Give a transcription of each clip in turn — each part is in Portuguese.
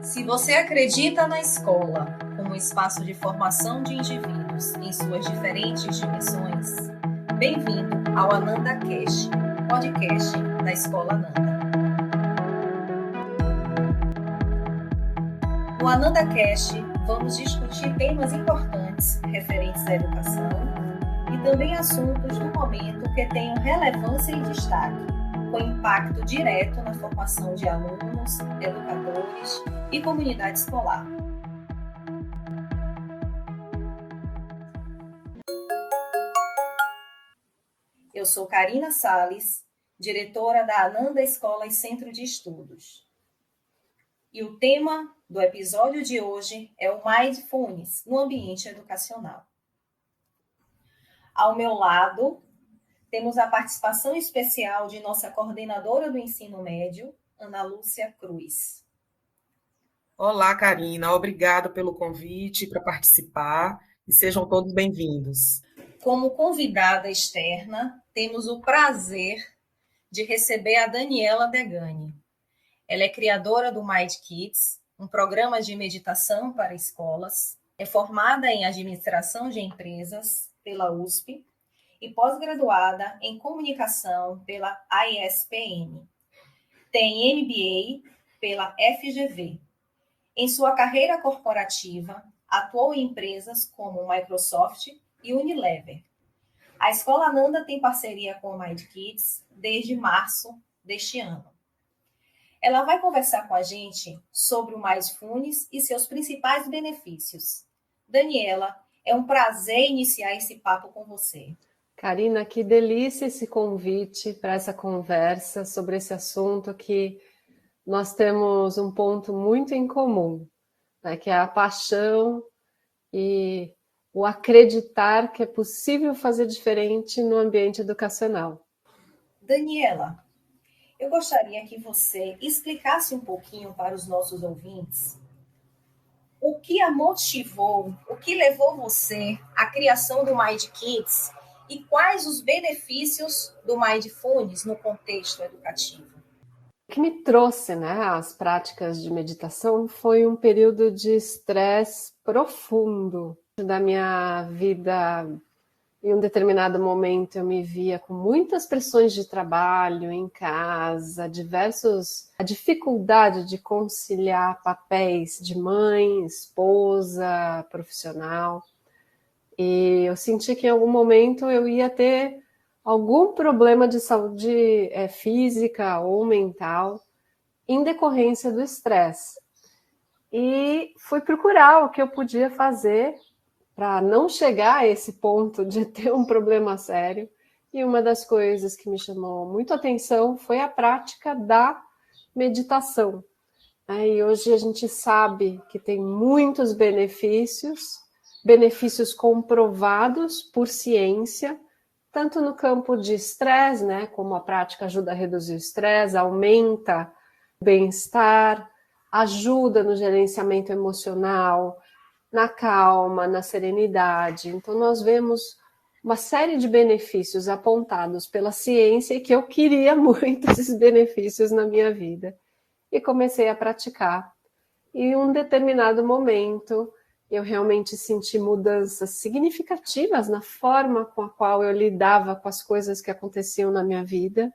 Se você acredita na escola como um espaço de formação de indivíduos em suas diferentes dimensões, bem-vindo ao Ananda Cast, podcast da Escola Ananda. No Ananda Cast, vamos discutir temas importantes referentes à educação e também assuntos do momento que tenham relevância e destaque, com impacto direto na formação de alunos, educadores e comunidade escolar. Eu sou Karina Salles, diretora da Ananda Escola e Centro de Estudos. E o tema do episódio de hoje é o Mindfulness no ambiente educacional. Ao meu lado, temos a participação especial de nossa coordenadora do ensino médio, Ana Lúcia Cruz. Olá, Karina. Obrigada pelo convite para participar e sejam todos bem-vindos. Como convidada externa, temos o prazer de receber a Daniela Degani. Ela é criadora do Mind Kids, um programa de meditação para escolas, é formada em administração de empresas pela USP e pós-graduada em comunicação pela ISPM. Tem MBA pela FGV. Em sua carreira corporativa, atuou em empresas como Microsoft e Unilever. A Escola Ananda tem parceria com o Mind Kids desde março deste ano. Ela vai conversar com a gente sobre o Mindfulness e seus principais benefícios. Daniela, é um prazer iniciar esse papo com você. Karina, que delícia esse convite para essa conversa sobre esse assunto que nós temos um ponto muito em comum, né, que é a paixão e o acreditar que é possível fazer diferente no ambiente educacional. Daniela, eu gostaria que você explicasse um pouquinho para os nossos ouvintes o que a motivou, o que levou você à criação do Mind Kids e quais os benefícios do Mindfulness no contexto educativo. O que me trouxe, né, as práticas de meditação foi um período de estresse profundo da minha vida. Em um determinado momento eu me via com muitas pressões de trabalho em casa, a dificuldade de conciliar papéis de mãe, esposa, profissional. E eu senti que em algum momento eu ia ter algum problema de saúde física ou mental em decorrência do estresse. E fui procurar o que eu podia fazer para não chegar a esse ponto de ter um problema sério. E uma das coisas que me chamou muito a atenção foi a prática da meditação. E hoje a gente sabe que tem muitos benefícios comprovados por ciência, tanto no campo de estresse, né, como a prática ajuda a reduzir o estresse, aumenta o bem-estar, ajuda no gerenciamento emocional, na calma, na serenidade. Então, nós vemos uma série de benefícios apontados pela ciência e que eu queria muito esses benefícios na minha vida. E comecei a praticar. E em um determinado momento, eu realmente senti mudanças significativas na forma com a qual eu lidava com as coisas que aconteciam na minha vida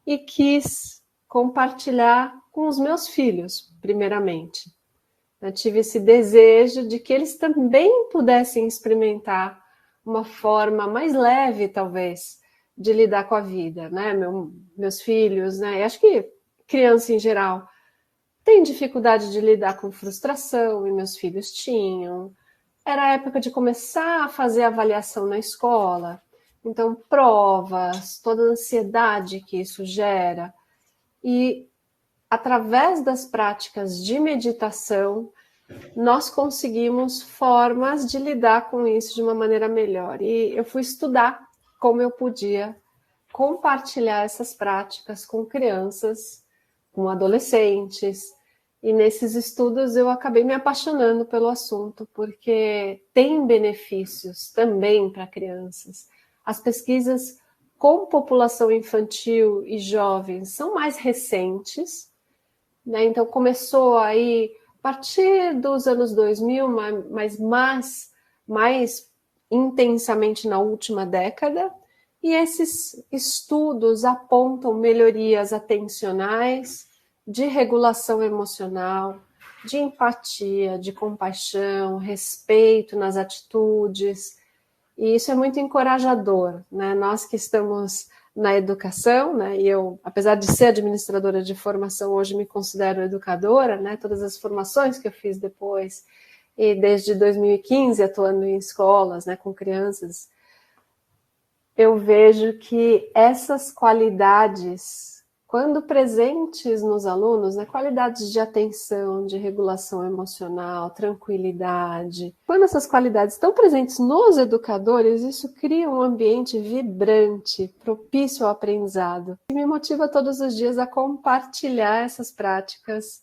e quis compartilhar com os meus filhos, primeiramente. Eu tive esse desejo de que eles também pudessem experimentar uma forma mais leve, talvez, de lidar com a vida, né? Meus filhos, né? E acho que criança em geral tem dificuldade de lidar com frustração, e meus filhos tinham. Era a época de começar a fazer avaliação na escola, então provas, toda a ansiedade que isso gera. E através das práticas de meditação, nós conseguimos formas de lidar com isso de uma maneira melhor. E eu fui estudar como eu podia compartilhar essas práticas com crianças, com adolescentes. E nesses estudos eu acabei me apaixonando pelo assunto, porque tem benefícios também para crianças. As pesquisas com população infantil e jovens são mais recentes, né? Então começou aí a partir dos anos 2000, mas mais intensamente na última década, e esses estudos apontam melhorias atencionais, de regulação emocional, de empatia, de compaixão, respeito nas atitudes, e isso é muito encorajador, né? Nós que estamos na educação, né? E eu, apesar de ser administradora de formação, hoje me considero educadora, né? Todas as formações que eu fiz depois, e desde 2015 atuando em escolas, né, com crianças, eu vejo que essas qualidades, quando presentes nos alunos, né, qualidades de atenção, de regulação emocional, tranquilidade, quando essas qualidades estão presentes nos educadores, isso cria um ambiente vibrante, propício ao aprendizado, e me motiva todos os dias a compartilhar essas práticas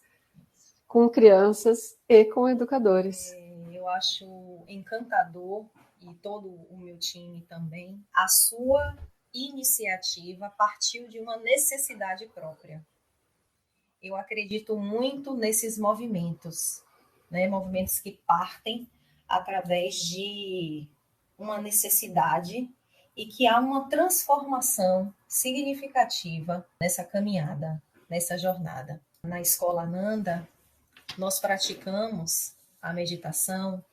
com crianças e com educadores. Eu acho encantador, e todo o meu time também, a sua iniciativa partiu de uma necessidade própria. Eu acredito muito nesses movimentos, né? Movimentos que partem através de uma necessidade e que há uma transformação significativa nessa caminhada, nessa jornada. Na Escola Ananda, nós praticamos a meditação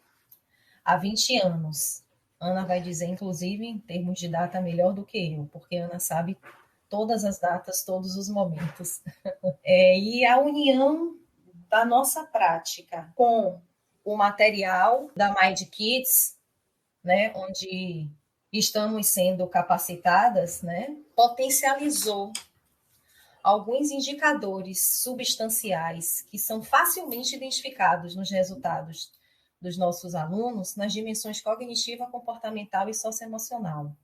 há 20 anos. Ana vai dizer, inclusive, em termos de data, melhor do que eu, porque Ana sabe todas as datas, todos os momentos. E a união da nossa prática com o material da Mind Kids, né, onde estamos sendo capacitadas, né, potencializou alguns indicadores substanciais que são facilmente identificados nos resultados dos nossos alunos nas dimensões cognitiva, comportamental e socioemocional.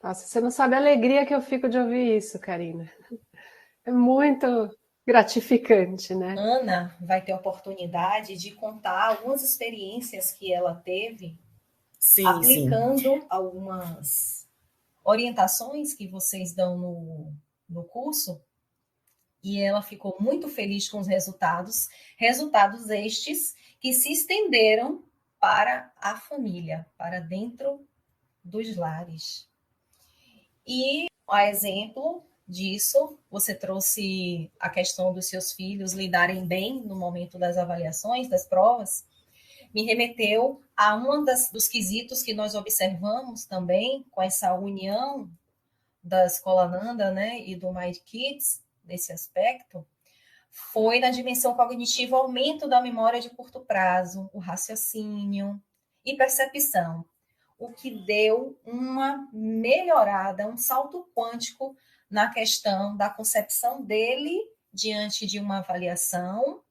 Nossa, você não sabe a alegria que eu fico de ouvir isso, Karina. É muito gratificante, né? Ana vai ter a oportunidade de contar algumas experiências que ela teve aplicando algumas orientações que vocês dão no curso, e ela ficou muito feliz com os resultados estes que se estenderam para a família, para dentro dos lares. E, a exemplo disso, você trouxe a questão dos seus filhos lidarem bem no momento das avaliações, das provas, me remeteu a dos quesitos que nós observamos também com essa união da Escola Ananda, né, e do Mind Kids, nesse aspecto, foi na dimensão cognitiva o aumento da memória de curto prazo, o raciocínio e percepção, o que deu uma melhorada, um salto quântico na questão da concepção dele diante de uma avaliação,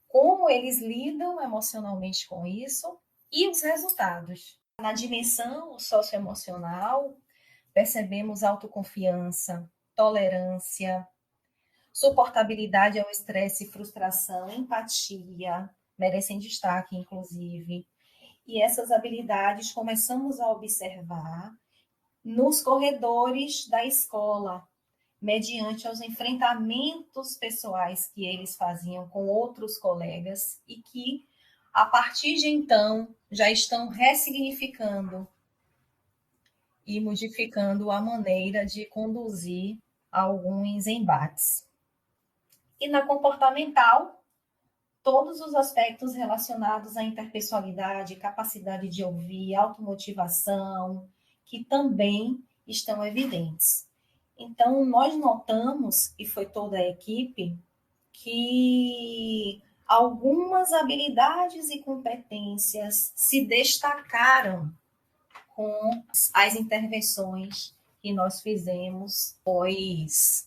como eles lidam emocionalmente com isso e os resultados. Na dimensão socioemocional, percebemos autoconfiança, tolerância, suportabilidade ao estresse, frustração, empatia, merecem destaque, inclusive. E essas habilidades começamos a observar nos corredores da escola, mediante os enfrentamentos pessoais que eles faziam com outros colegas e que, a partir de então, já estão ressignificando e modificando a maneira de conduzir alguns embates. E na comportamental, todos os aspectos relacionados à interpessoalidade, capacidade de ouvir, automotivação, que também estão evidentes. Então, nós notamos, e foi toda a equipe, que algumas habilidades e competências se destacaram com as intervenções que nós fizemos, pois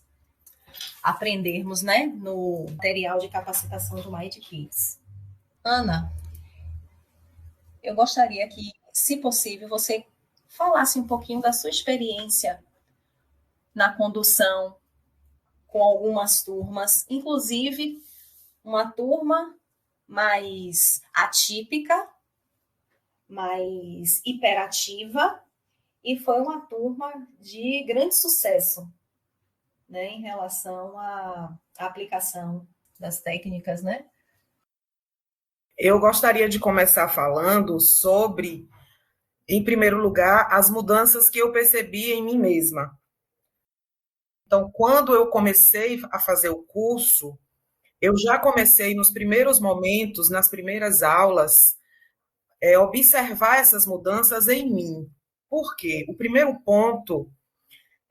aprendermos, né, no material de capacitação do Mind Kids. Ana, eu gostaria que, se possível, você falasse um pouquinho da sua experiência na condução com algumas turmas, inclusive uma turma mais atípica, mais hiperativa, e foi uma turma de grande sucesso, né, em relação à aplicação das técnicas, né? Eu gostaria de começar falando sobre, em primeiro lugar, as mudanças que eu percebi em mim mesma. Então, quando eu comecei a fazer o curso, eu já comecei nos primeiros momentos, nas primeiras aulas, observar essas mudanças em mim. Por quê? O primeiro ponto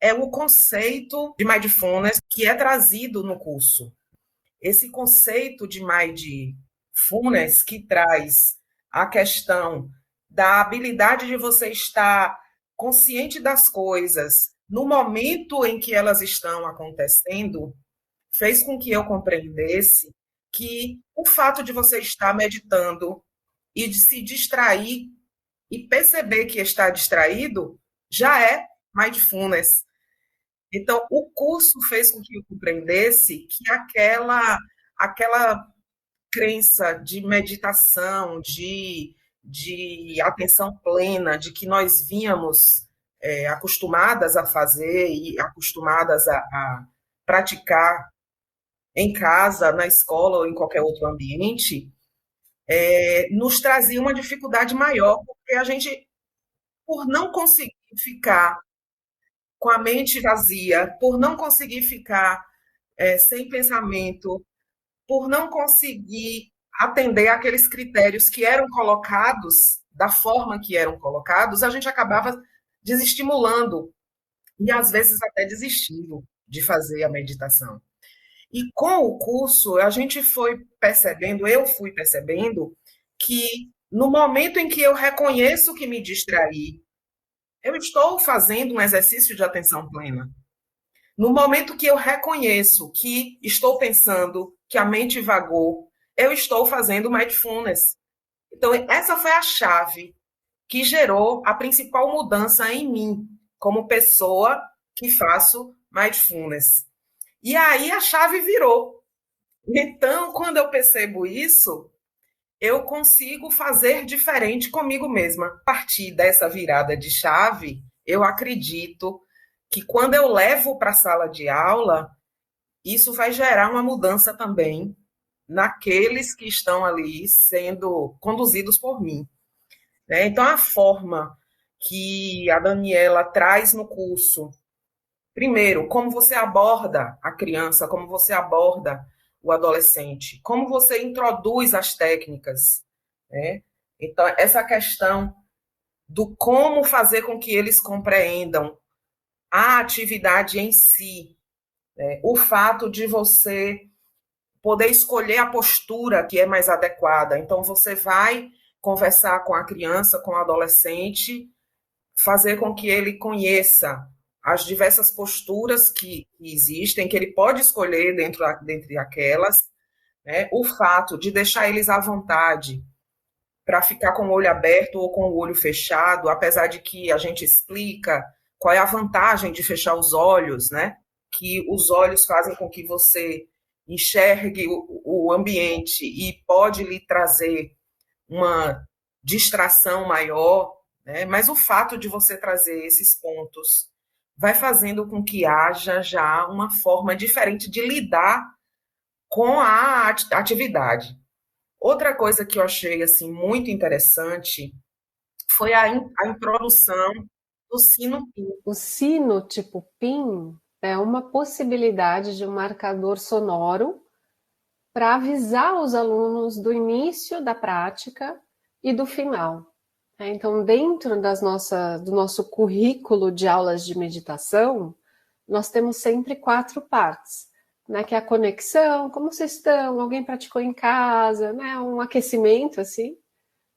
é o conceito de mindfulness que é trazido no curso. Esse conceito de mindfulness que traz a questão da habilidade de você estar consciente das coisas no momento em que elas estão acontecendo, fez com que eu compreendesse que o fato de você estar meditando e de se distrair e perceber que está distraído já é mindfulness. Então, o curso fez com que eu compreendesse que aquela crença de meditação, de atenção plena, de que nós vínhamos acostumadas a fazer e acostumadas a praticar em casa, na escola ou em qualquer outro ambiente, nos trazia uma dificuldade maior, porque a gente, por não conseguir ficar com a mente vazia, por não conseguir ficar sem pensamento, por não conseguir atender aqueles critérios que eram colocados da forma que eram colocados, a gente acabava desestimulando e às vezes até desistindo de fazer a meditação. E com o curso, a gente foi percebendo, eu fui percebendo, que no momento em que eu reconheço que me distraí, eu estou fazendo um exercício de atenção plena. No momento que eu reconheço que estou pensando, que a mente vagou, eu estou fazendo mindfulness. Então, essa foi a chave que gerou a principal mudança em mim, como pessoa que faço mindfulness. E aí a chave virou. Então, quando eu percebo isso, eu consigo fazer diferente comigo mesma. A partir dessa virada de chave, eu acredito que quando eu levo para a sala de aula, isso vai gerar uma mudança também naqueles que estão ali sendo conduzidos por mim. Então, a forma que a Daniela traz no curso, primeiro, como você aborda a criança, como você aborda o adolescente, como você introduz as técnicas, né? Então, essa questão do como fazer com que eles compreendam a atividade em si, né? O fato de você poder escolher a postura que é mais adequada. Então, você vai conversar com a criança, com o adolescente, fazer com que ele conheça as diversas posturas que existem, que ele pode escolher dentre aquelas, né? O fato de deixar eles à vontade para ficar com o olho aberto ou com o olho fechado, apesar de que a gente explica qual é a vantagem de fechar os olhos, né? Que os olhos fazem com que você enxergue o ambiente e pode lhe trazer uma distração maior, né? Mas o fato de você trazer esses pontos vai fazendo com que haja já uma forma diferente de lidar com a atividade. Outra coisa que eu achei assim muito interessante foi a introdução do sino PIN. O sino tipo PIN é uma possibilidade de um marcador sonoro para avisar os alunos do início da prática e do final. Então, dentro do nosso currículo de aulas de meditação, nós temos sempre 4 partes, né? Que é a conexão, como vocês estão, alguém praticou em casa, né? Um aquecimento, assim.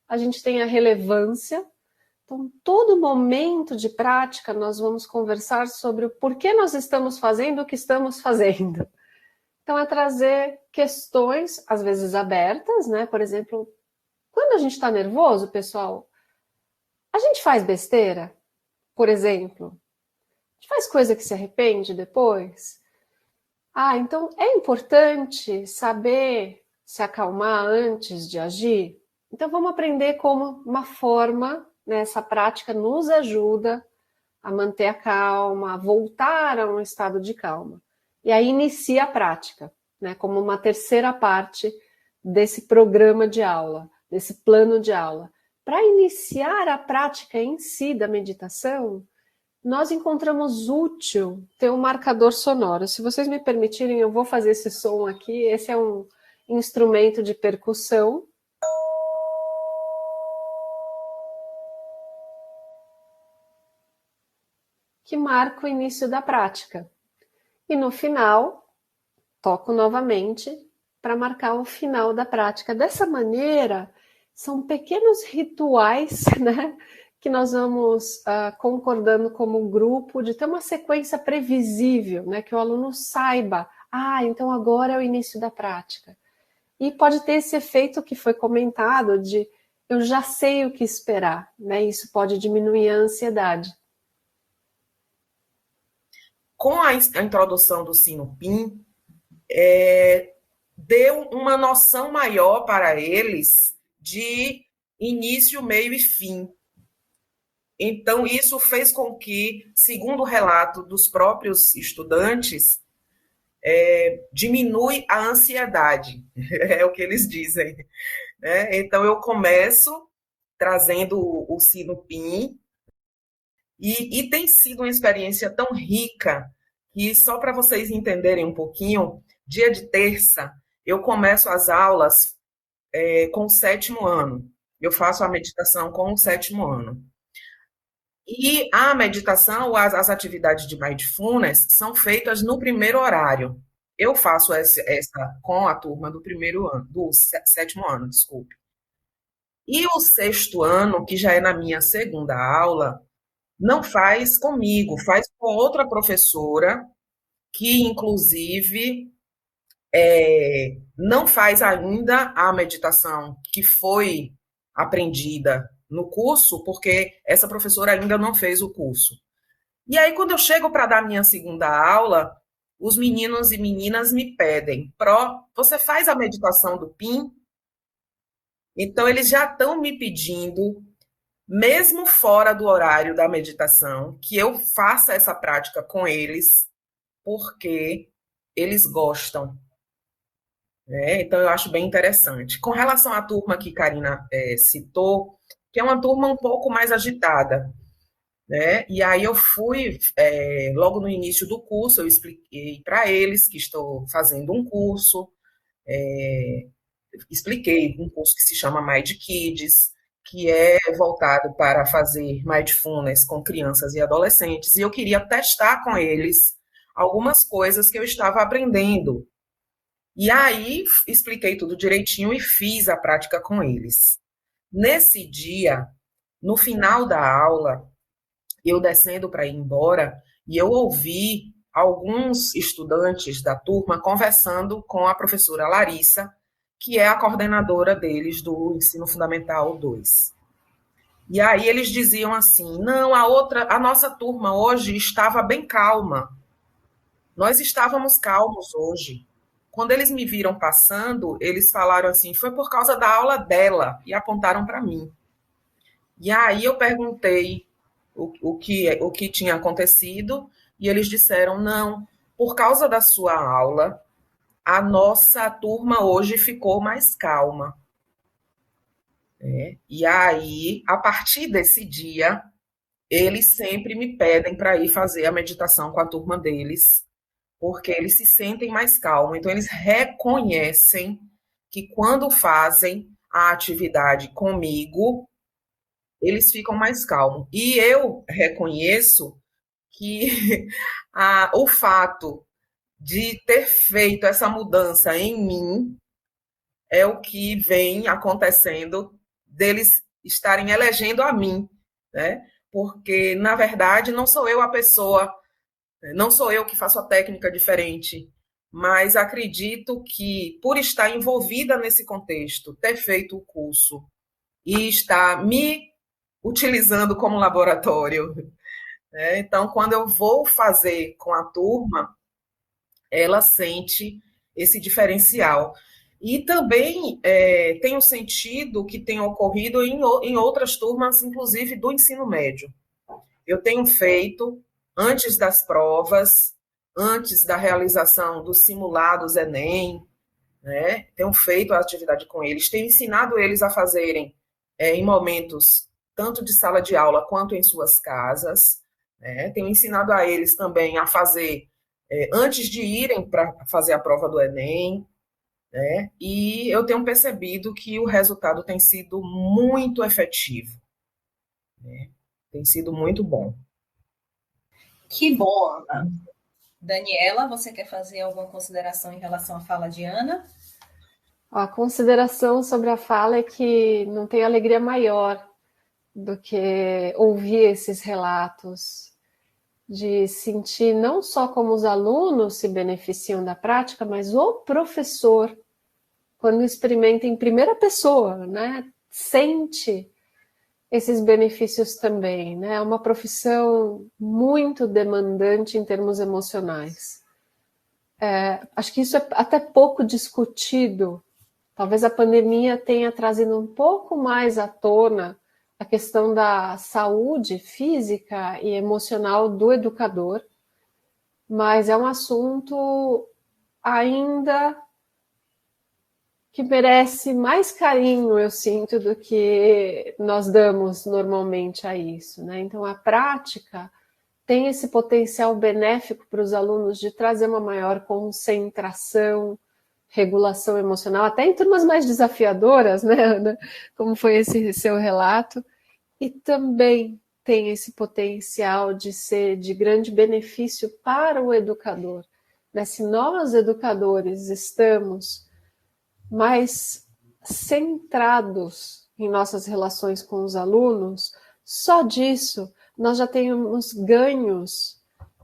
A gente tem a relevância. Então, todo momento de prática, nós vamos conversar sobre o porquê nós estamos fazendo o que estamos fazendo. Então, é trazer questões, às vezes abertas, né? Por exemplo, quando a gente está nervoso, pessoal, a gente faz besteira, por exemplo? A gente faz coisa que se arrepende depois? Então é importante saber se acalmar antes de agir? Então vamos aprender como uma forma, né, essa prática nos ajuda a manter a calma, a voltar a um estado de calma. E aí inicia a prática. né, como uma terceira parte desse programa de aula, desse plano de aula. Para iniciar a prática em si da meditação, nós encontramos útil ter um marcador sonoro. Se vocês me permitirem, eu vou fazer esse som aqui. Esse é um instrumento de percussão. Que marca o início da prática. E no final, toco novamente para marcar o final da prática. Dessa maneira, são pequenos rituais, né, que nós vamos concordando como grupo, de ter uma sequência previsível, né, que o aluno saiba, então agora é o início da prática. E pode ter esse efeito que foi comentado de eu já sei o que esperar, né, isso pode diminuir a ansiedade. Com a introdução do Sinupim, deu uma noção maior para eles de início, meio e fim. Então, isso fez com que, segundo o relato dos próprios estudantes, diminui a ansiedade, é o que eles dizem. Né? Então, eu começo trazendo o Sinupim, e tem sido uma experiência tão rica que, só para vocês entenderem um pouquinho, dia de terça, eu começo as aulas com o 7º ano. Eu faço a meditação com o 7º ano. E a meditação, as atividades de mindfulness, são feitas no primeiro horário. Eu faço essa com a turma do primeiro ano, do 7º ano, desculpe. E o 6º ano, que já é na minha segunda aula, não faz comigo, faz com outra professora, que, inclusive, não faz ainda a meditação que foi aprendida no curso, porque essa professora ainda não fez o curso. E aí, quando eu chego para dar minha segunda aula, os meninos e meninas me pedem, você faz a meditação do PIN? Então, eles já estão me pedindo, mesmo fora do horário da meditação, que eu faça essa prática com eles, porque eles gostam. Então, eu acho bem interessante. Com relação à turma que Karina citou, que é uma turma um pouco mais agitada, né? E aí eu fui, logo no início do curso, eu expliquei para eles que estou fazendo um curso, expliquei um curso que se chama Mind Kids, que é voltado para fazer mindfulness com crianças e adolescentes, e eu queria testar com eles algumas coisas que eu estava aprendendo. E aí expliquei tudo direitinho e fiz a prática com eles. Nesse dia, no final da aula, eu descendo para ir embora, e eu ouvi alguns estudantes da turma conversando com a professora Larissa, que é a coordenadora deles do Ensino Fundamental 2. E aí eles diziam assim, não, a nossa turma hoje estava bem calma. Nós estávamos calmos hoje. Quando eles me viram passando, eles falaram assim, foi por causa da aula dela, e apontaram para mim. E aí eu perguntei o que tinha acontecido, e eles disseram, não, por causa da sua aula, a nossa turma hoje ficou mais calma. E aí, a partir desse dia, eles sempre me pedem para ir fazer a meditação com a turma deles, porque eles se sentem mais calmos. Então, eles reconhecem que quando fazem a atividade comigo, eles ficam mais calmos. E eu reconheço que o fato de ter feito essa mudança em mim é o que vem acontecendo deles estarem elegendo a mim, né? Porque, na verdade, não sou eu a pessoa, não sou eu que faço a técnica diferente, mas acredito que, por estar envolvida nesse contexto, ter feito o curso e estar me utilizando como laboratório, né? Então, quando eu vou fazer com a turma, ela sente esse diferencial. E também tenho sentido que tem ocorrido em outras turmas, inclusive do ensino médio. Eu tenho feito, antes das provas, antes da realização dos simulados Enem, né? Tenho feito a atividade com eles, tenho ensinado eles a fazerem em momentos tanto de sala de aula quanto em suas casas, né? Tenho ensinado a eles também a fazer antes de irem para fazer a prova do Enem, né? E eu tenho percebido que o resultado tem sido muito efetivo, né? Tem sido muito bom. Que bom, Ana. Daniela, você quer fazer alguma consideração em relação à fala de Ana? A consideração sobre a fala é que não tem alegria maior do que ouvir esses relatos, de sentir não só como os alunos se beneficiam da prática, mas o professor, quando experimenta em primeira pessoa, né, sente esses benefícios também, né? É uma profissão muito demandante em termos emocionais. Acho que isso é até pouco discutido. Talvez a pandemia tenha trazido um pouco mais à tona a questão da saúde física e emocional do educador, mas é um assunto ainda que merece mais carinho, eu sinto, do que nós damos normalmente a isso, né? Então, a prática tem esse potencial benéfico para os alunos de trazer uma maior concentração, regulação emocional, até em turmas mais desafiadoras, né, Ana? Como foi esse seu relato. E também tem esse potencial de ser de grande benefício para o educador. Né? Se nós, educadores, estamos mais centrados em nossas relações com os alunos, só disso nós já temos ganhos,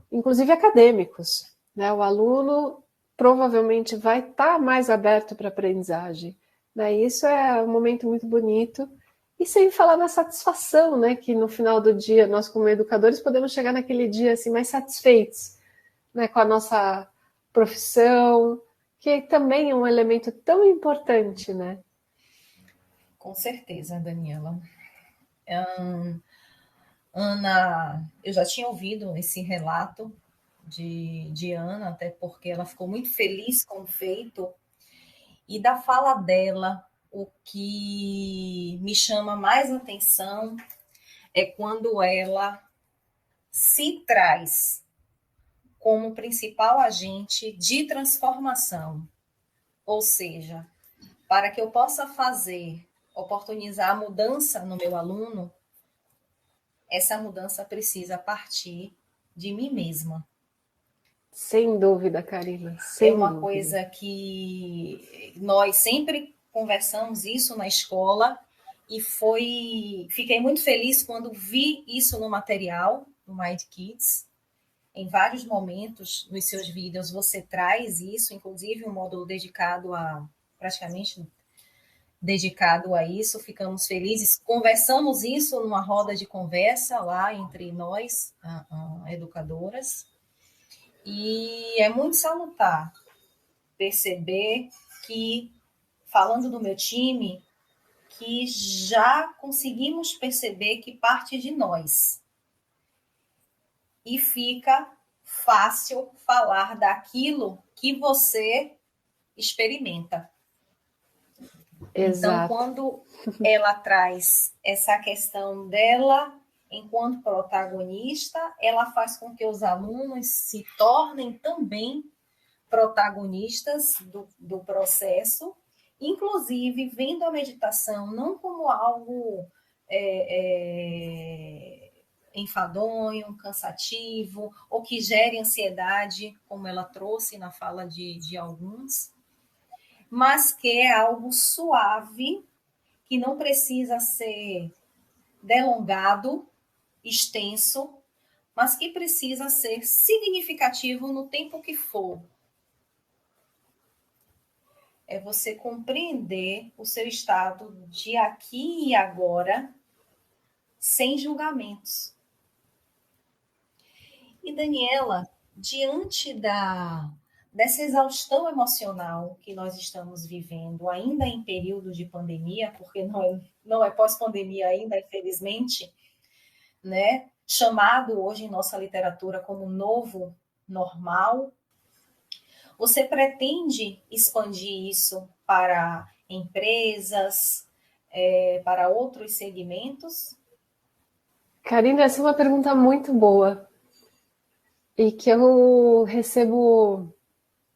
inclusive acadêmicos. Né? O aluno provavelmente vai estar mais aberto para a aprendizagem. Né? Isso é um momento muito bonito. E sem falar na satisfação, né? Que no final do dia, nós como educadores podemos chegar naquele dia assim, mais satisfeitos, né? Com a nossa profissão, que também é um elemento tão importante, né? Com certeza, Daniela. Ana, eu já tinha ouvido esse relato de Ana, até porque ela ficou muito feliz com o feito, e da fala dela, o que me chama mais atenção é quando ela se traz como principal agente de transformação, ou seja, para que eu possa oportunizar a mudança no meu aluno, essa mudança precisa partir de mim mesma. Sem dúvida, Karina, É sem uma dúvida. coisa que nós sempre conversamos isso na escola e fiquei muito feliz quando vi isso no material do Mind Kids. Em vários momentos nos seus vídeos você traz isso, inclusive um módulo praticamente dedicado a isso. Ficamos felizes. Conversamos isso numa roda de conversa lá entre nós, educadoras. E é muito salutar perceber que, falando do meu time, que já conseguimos perceber que parte de nós. E fica fácil falar daquilo que você experimenta. Então, Exato. quando ela traz essa questão dela enquanto protagonista, ela faz com que os alunos se tornem também protagonistas do processo, inclusive vendo a meditação não como algo enfadonho, cansativo, ou que gere ansiedade, como ela trouxe na fala de alguns, mas que é algo suave, que não precisa ser delongado, extenso, mas que precisa ser significativo no tempo que for. É você compreender o seu estado de aqui e agora, sem julgamentos. E, Daniela, diante dessa exaustão emocional que nós estamos vivendo, ainda em período de pandemia, porque não é pós-pandemia ainda, infelizmente, né? Chamado hoje em nossa literatura como novo normal? Você pretende expandir isso para empresas, para outros segmentos? Karina, essa é uma pergunta muito boa e que eu recebo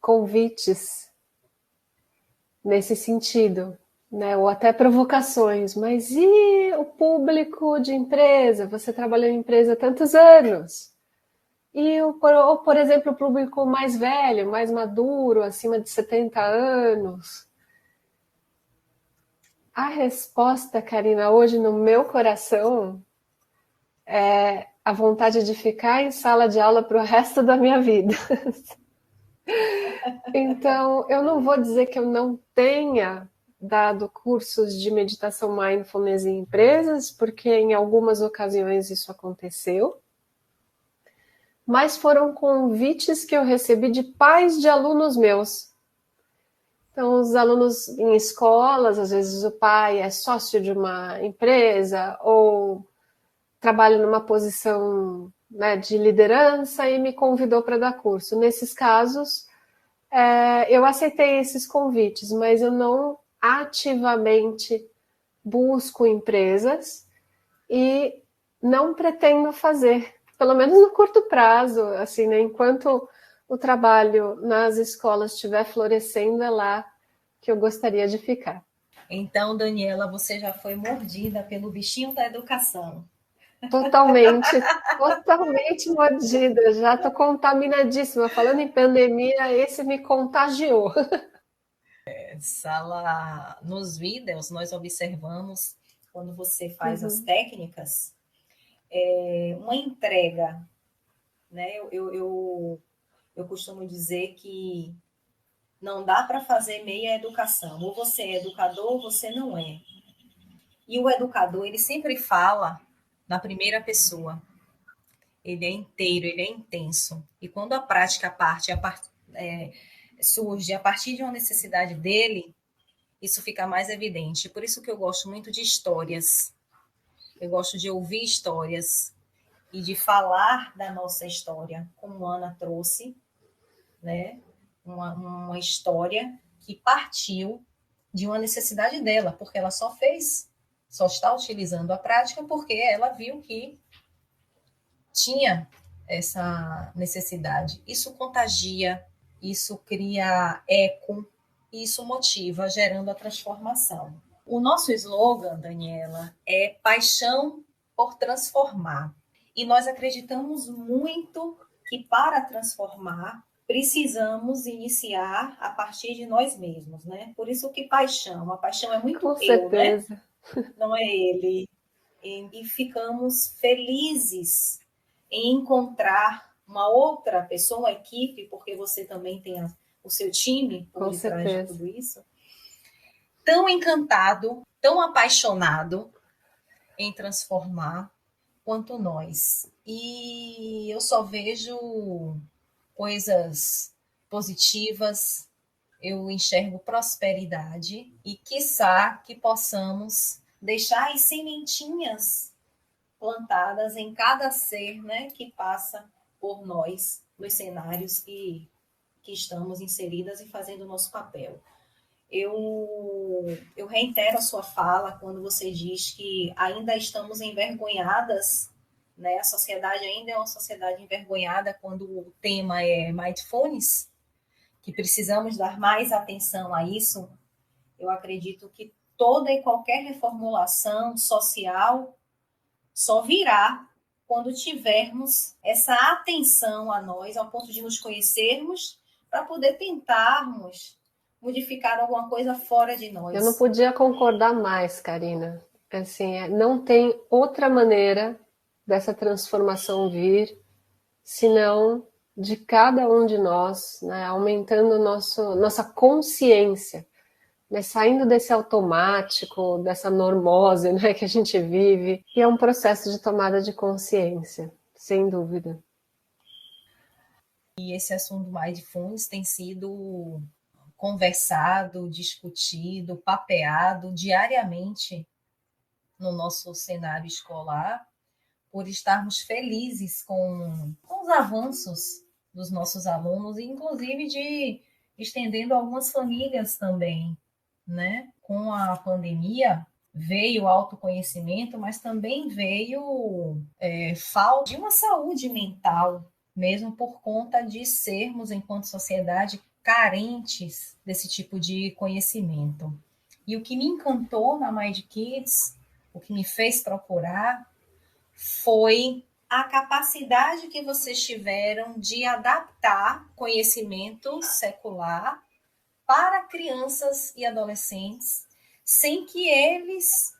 convites nesse sentido, né? Ou até provocações. Mas e o público de empresa? Você trabalhou em empresa há tantos anos. E, por exemplo, o público mais velho, mais maduro, acima de 70 anos? A resposta, Karina, hoje no meu coração é a vontade de ficar em sala de aula para o resto da minha vida. Então, eu não vou dizer que eu não tenha dado cursos de meditação mindfulness em empresas, porque em algumas ocasiões isso aconteceu, mas foram convites que eu recebi de pais de alunos meus. Então, os alunos em escolas, às vezes o pai é sócio de uma empresa ou trabalha numa posição, né, de liderança e me convidou para dar curso. Nesses casos, eu aceitei esses convites, mas eu não ativamente busco empresas e não pretendo fazer, pelo menos no curto prazo, assim, né, enquanto o trabalho nas escolas estiver florescendo, é lá que eu gostaria de ficar. Então, Daniela, você já foi mordida pelo bichinho da educação. Totalmente, totalmente mordida, já estou contaminadíssima. Falando em pandemia, esse me contagiou. Nos vídeos, nós observamos, quando você faz as Uhum. técnicas, uma entrega, né? Eu costumo dizer que não dá para fazer meia educação. Ou você é educador ou você não é. E o educador, ele sempre fala na primeira pessoa. Ele é inteiro, ele é intenso. E quando a prática surge a partir de uma necessidade dele, isso fica mais evidente. Por isso que eu gosto muito de histórias. Eu gosto de ouvir histórias e de falar da nossa história, como a Ana trouxe, né? Uma história que partiu de uma necessidade dela, porque ela só está utilizando a prática porque ela viu que tinha essa necessidade. Isso contagia, isso cria eco, isso motiva, gerando a transformação. O nosso slogan, Daniela, é paixão por transformar. E nós acreditamos muito que para transformar, precisamos iniciar a partir de nós mesmos, né? Por isso que paixão, a paixão é muito Com eu, né? certeza. Não é ele. E ficamos felizes em encontrar uma outra pessoa, uma equipe, porque você também tem o seu time por Com detrás de certeza. tudo isso, tão encantado, tão apaixonado em transformar quanto nós. E eu só vejo coisas positivas, eu enxergo prosperidade e, quiçá, que possamos deixar as sementinhas plantadas em cada ser, né, que passa por nós nos cenários que estamos inseridas e fazendo o nosso papel. Eu reitero a sua fala quando você diz que ainda estamos envergonhadas, né? A sociedade ainda é uma sociedade envergonhada quando o tema é mindfulness, que precisamos dar mais atenção a isso. Eu acredito que toda e qualquer reformulação social só virá quando tivermos essa atenção a nós, ao ponto de nos conhecermos, para poder tentarmos modificar alguma coisa fora de Eu não nós. podia concordar mais, Karina. Assim, não tem outra maneira dessa transformação vir senão de cada um de nós, né, aumentando nossa consciência, né, saindo desse automático, dessa normose, né, que a gente vive, e é um processo de tomada de consciência, sem dúvida. E esse assunto mindfulness tem sido conversado, discutido, papeado diariamente no nosso cenário escolar, por estarmos felizes com os avanços dos nossos alunos, e inclusive de estendendo algumas famílias também, né? Com a pandemia veio o autoconhecimento, mas também veio falta de uma saúde mental, mesmo por conta de sermos, enquanto sociedade, carentes desse tipo de conhecimento. E o que me encantou na Mind Kids, o que me fez procurar, foi a capacidade que vocês tiveram de adaptar conhecimento secular para crianças e adolescentes, sem que eles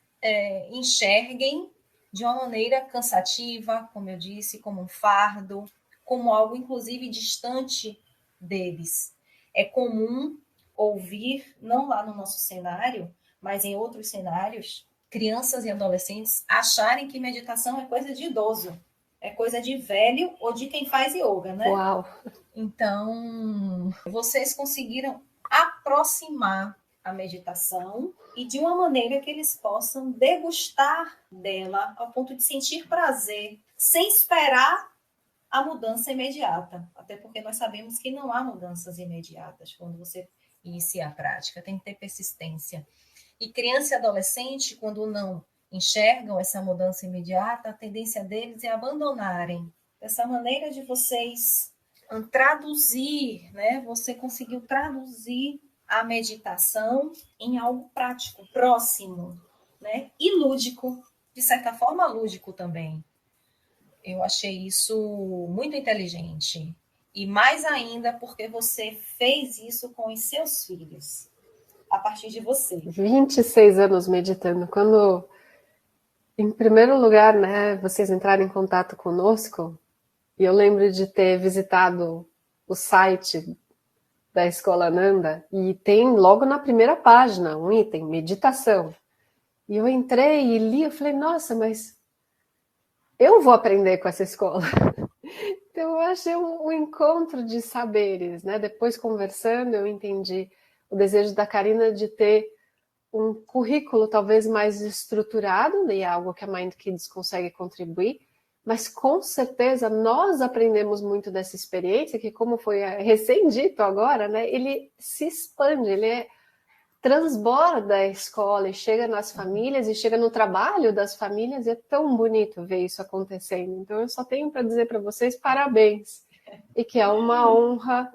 enxerguem de uma maneira cansativa, como eu disse, como um fardo, como algo, inclusive, distante deles. É comum ouvir, não lá no nosso cenário, mas em outros cenários, crianças e adolescentes acharem que meditação é coisa de idoso, é coisa de velho ou de quem faz yoga, né? Uau! Então, vocês conseguiram aproximar a meditação e de uma maneira que eles possam degustar dela ao ponto de sentir prazer, sem esperar a mudança imediata. Até porque nós sabemos que não há mudanças imediatas quando você inicia a prática, tem que ter persistência. E criança e adolescente, quando não enxergam essa mudança imediata, a tendência deles é abandonarem. Dessa maneira de vocês traduzir, né? Você conseguiu traduzir a meditação em algo prático, próximo, né? E lúdico, de certa forma lúdico também. Eu achei isso muito inteligente. E mais ainda porque você fez isso com os seus filhos, a partir de você. 26 anos meditando. Quando, em primeiro lugar, né, vocês entraram em contato conosco, e eu lembro de ter visitado o site da Escola Ananda, e tem logo na primeira página um item, meditação. E eu entrei e li, eu falei, nossa, mas eu vou aprender com essa escola. Então eu achei um encontro de saberes, né? Depois conversando, eu entendi o desejo da Karina de ter um currículo talvez mais estruturado, e é algo que a Mind Kids consegue contribuir, mas com certeza nós aprendemos muito dessa experiência, que como foi recém-dito agora, né, ele se expande, transborda a escola e chega nas famílias e chega no trabalho das famílias, e é tão bonito ver isso acontecendo. Então eu só tenho para dizer para vocês parabéns, e que é uma honra,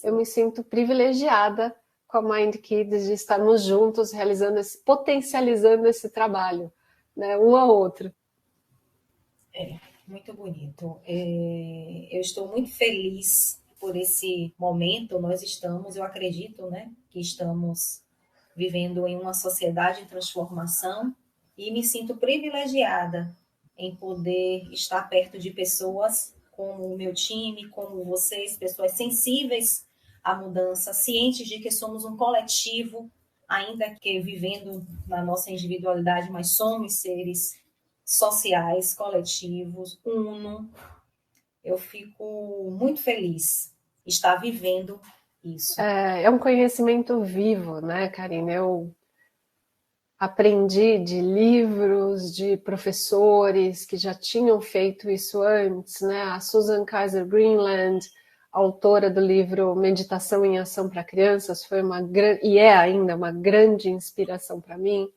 eu me sinto privilegiada com a Mind Kids de estarmos juntos realizando potencializando esse trabalho, né, um ao outro. Muito bonito. Eu estou muito feliz por esse momento. Nós estamos, eu acredito, né, que estamos vivendo em uma sociedade em transformação e me sinto privilegiada em poder estar perto de pessoas como o meu time, como vocês, pessoas sensíveis à mudança, cientes de que somos um coletivo, ainda que vivendo na nossa individualidade, mas somos seres sociais, coletivos, uno. Eu fico muito feliz de estar vivendo isso. É um conhecimento vivo, né, Karina? Eu aprendi de livros, de professores que já tinham feito isso antes, né? A Susan Kaiser Greenland, autora do livro Meditação em Ação para Crianças, foi e é ainda uma grande inspiração para mim.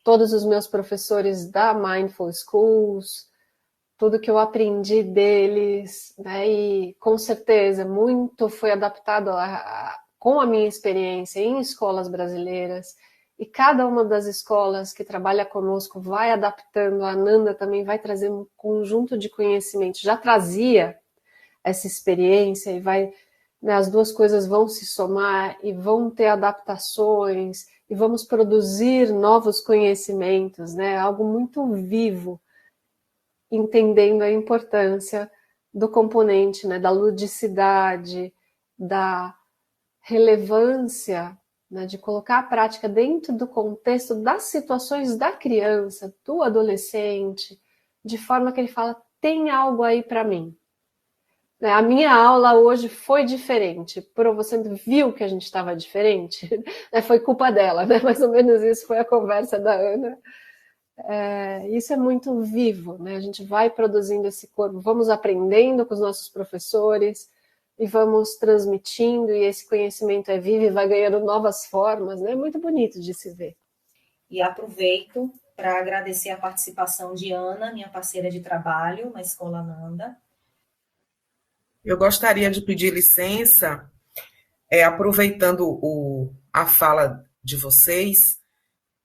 Todos os meus professores da Mindful Schools, tudo que eu aprendi deles, né? E com certeza muito foi adaptado com a minha experiência em escolas brasileiras, e cada uma das escolas que trabalha conosco vai adaptando. A Ananda também vai trazer um conjunto de conhecimento, já trazia essa experiência, e né, as duas coisas vão se somar e vão ter adaptações, e vamos produzir novos conhecimentos, né? Algo muito vivo, entendendo a importância do componente, né, da ludicidade, da relevância, né, de colocar a prática dentro do contexto das situações da criança, do adolescente, de forma que ele fala, tem algo aí para mim. A minha aula hoje foi diferente. Você viu que a gente estava diferente? Foi culpa dela, né? Mais ou menos isso foi a conversa da Ana. Isso é muito vivo, né? A gente vai produzindo esse corpo, vamos aprendendo com os nossos professores, e vamos transmitindo, e esse conhecimento é vivo e vai ganhando novas formas, né? Muito bonito de se ver. E aproveito para agradecer a participação de Ana, minha parceira de trabalho na Escola Nanda. Eu gostaria de pedir licença, aproveitando a fala de vocês,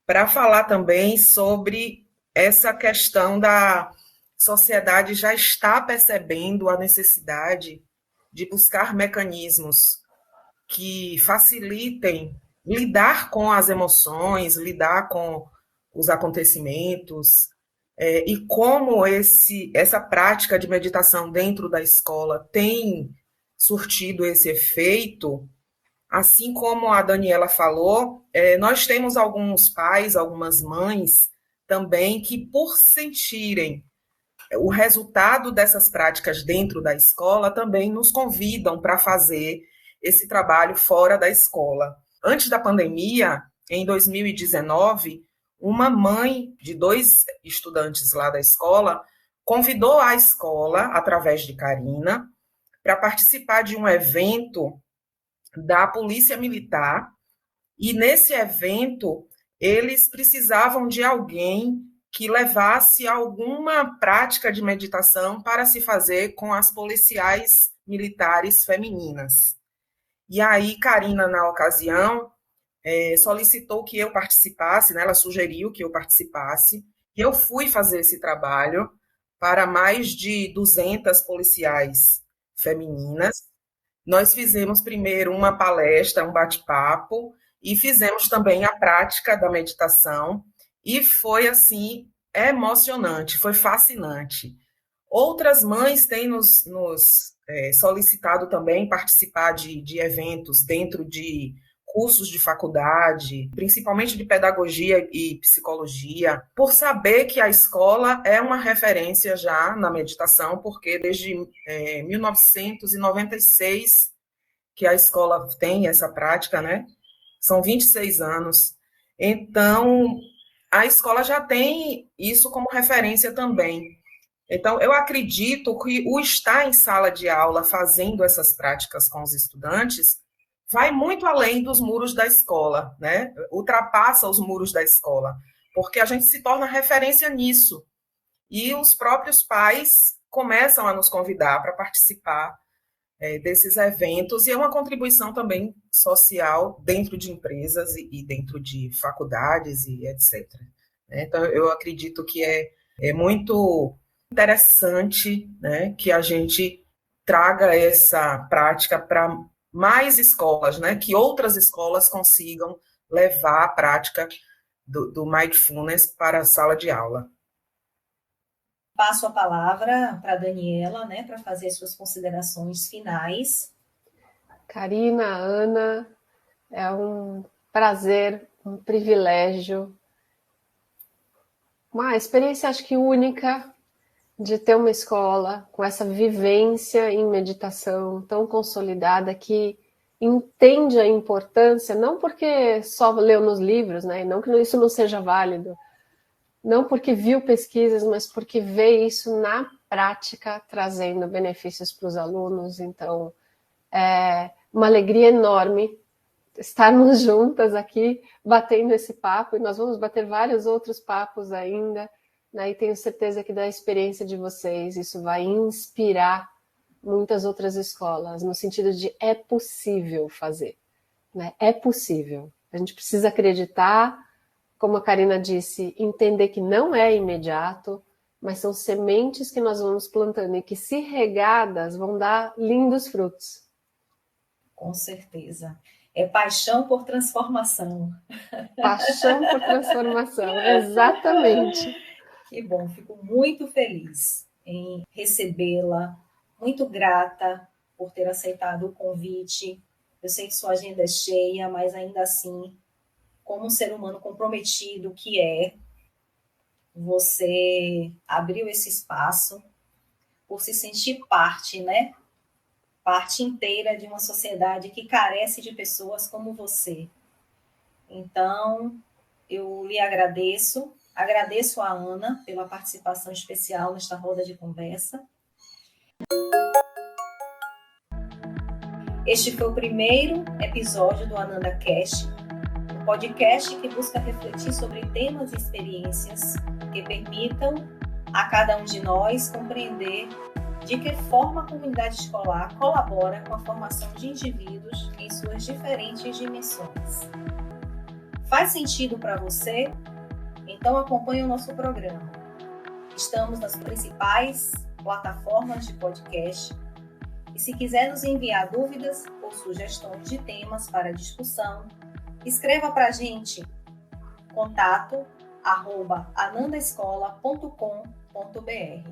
para falar também sobre essa questão da sociedade já está percebendo a necessidade de buscar mecanismos que facilitem lidar com as emoções, lidar com os acontecimentos, e como essa prática de meditação dentro da escola tem surtido esse efeito. Assim como a Daniela falou, nós temos alguns pais, algumas mães também que, por sentirem o resultado dessas práticas dentro da escola, também nos convidam para fazer esse trabalho fora da escola. Antes da pandemia, em 2019, uma mãe de 2 estudantes lá da escola convidou a escola, através de Karina, para participar de um evento da Polícia Militar, e nesse evento eles precisavam de alguém que levasse alguma prática de meditação para se fazer com as policiais militares femininas. E aí, Karina, na ocasião, solicitou que eu participasse, né? Ela sugeriu que eu participasse, e eu fui fazer esse trabalho para mais de 200 policiais femininas. Nós fizemos primeiro uma palestra, um bate-papo, e fizemos também a prática da meditação, e foi, assim, emocionante, foi fascinante. Outras mães têm nos solicitado também participar de eventos dentro de cursos de faculdade, principalmente de pedagogia e psicologia, por saber que a escola é uma referência já na meditação, porque desde 1996 que a escola tem essa prática, né? São 26 anos. Então, a escola já tem isso como referência também. Então, eu acredito que o estar em sala de aula fazendo essas práticas com os estudantes vai muito além dos muros da escola, né? Ultrapassa os muros da escola, porque a gente se torna referência nisso. E os próprios pais começam a nos convidar para participar desses eventos, e é uma contribuição também social dentro de empresas e dentro de faculdades e etc. Então, eu acredito que é muito interessante, né, que a gente traga essa prática para mais escolas, né, que outras escolas consigam levar a prática do mindfulness para a sala de aula. Passo a palavra para a Daniela, né, para fazer suas considerações finais. Karina, Ana, é um prazer, um privilégio, uma experiência, acho que única, de ter uma escola com essa vivência em meditação tão consolidada, que entende a importância, não porque só leu nos livros, né, não que isso não seja válido, não porque viu pesquisas, mas porque vê isso na prática, trazendo benefícios para os alunos. Então, é uma alegria enorme estarmos juntas aqui, batendo esse papo, e nós vamos bater vários outros papos ainda, né? E tenho certeza que da experiência de vocês, isso vai inspirar muitas outras escolas, no sentido de é possível fazer, né? É possível. A gente precisa acreditar, como a Karina disse, entender que não é imediato, mas são sementes que nós vamos plantando e que, se regadas, vão dar lindos frutos. Com certeza. É paixão por transformação. Paixão por transformação, exatamente. Que bom, fico muito feliz em recebê-la, muito grata por ter aceitado o convite. Eu sei que sua agenda é cheia, mas ainda assim, como um ser humano comprometido que é, você abriu esse espaço por se sentir parte, né? Parte inteira de uma sociedade que carece de pessoas como você. Então, eu lhe agradeço a Ana pela participação especial nesta roda de conversa. Este foi o primeiro episódio do Ananda Cast, um podcast que busca refletir sobre temas e experiências que permitam a cada um de nós compreender de que forma a comunidade escolar colabora com a formação de indivíduos em suas diferentes dimensões. Faz sentido para você? Então acompanhe o nosso programa. Estamos nas principais plataformas de podcast e se quiser nos enviar dúvidas ou sugestões de temas para discussão, escreva para a gente contato@anandaescola.com.br.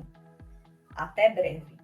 Até breve.